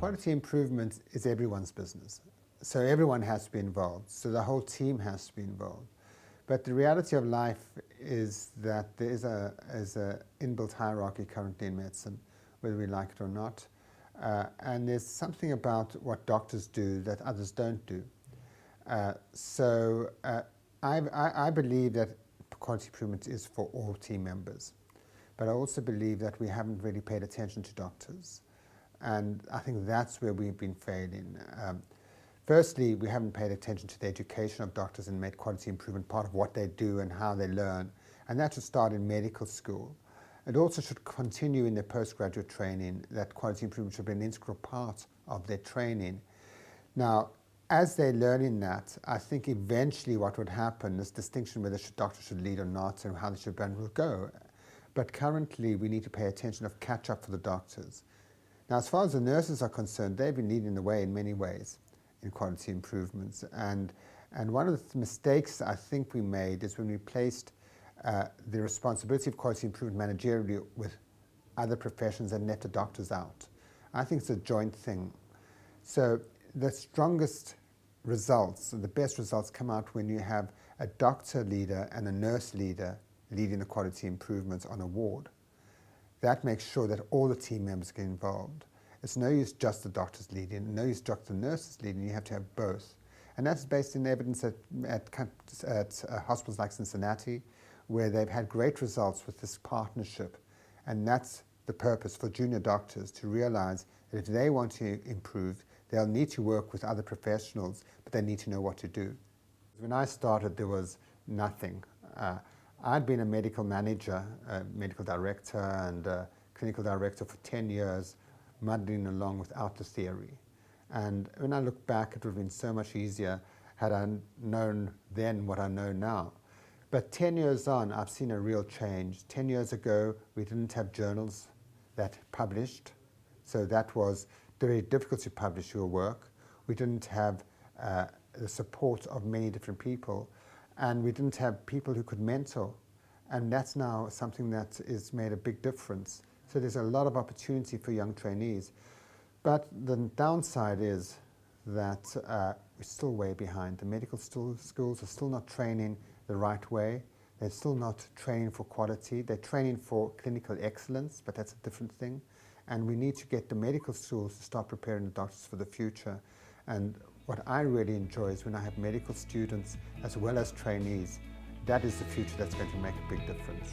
quality improvement is everyone's business. So everyone has to be involved. So the whole team has to be involved. But the reality of life is that there is a inbuilt hierarchy currently in medicine, whether we like it or not. And there's something about what doctors do that others don't do. I believe that quality improvement is for all team members. But I also believe that we haven't really paid attention to doctors. And I think that's where we've been failing. Firstly, we haven't paid attention to the education of doctors and made quality improvement part of what they do and how they learn. And that should start in medical school. It also should continue in their postgraduate training, that quality improvement should be an integral part of their training. Now, as they're learning that, I think eventually what would happen, this distinction whether doctors should lead or not and how they should brand will go. But currently, we need to pay attention of catch-up for the doctors. Now, as far as the nurses are concerned, they've been leading the way in many ways in quality improvements. And one of the mistakes I think we made is when we placed the responsibility of quality improvement managerially with other professions and left the doctors out. I think it's a joint thing. So the strongest results, the best results come out when you have a doctor leader and a nurse leader leading the quality improvements on a ward. That makes sure that all the team members get involved. It's no use just the doctors leading, no use just the nurses leading, you have to have both. And that's based in evidence at hospitals like Cincinnati, where they've had great results with this partnership. And that's the purpose for junior doctors to realize that if they want to improve, they'll need to work with other professionals, but they need to know what to do. When I started, there was nothing. I'd been a medical manager, a medical director and a clinical director for 10 years, muddling along without the theory. And when I look back, it would have been so much easier had I known then what I know now. But 10 years on, I've seen a real change. 10 years ago, we didn't have journals that published, so that was very difficult to publish your work. We didn't have the support of many different people, and we didn't have people who could mentor. And that's now something that has made a big difference. So there's a lot of opportunity for young trainees. But the downside is that we're still way behind. The medical schools are still not training the right way. They're still not training for quality. They're training for clinical excellence, but that's a different thing. And we need to get the medical schools to start preparing the doctors for the future. And what I really enjoy is when I have medical students as well as trainees. That is the future that's going to make a big difference.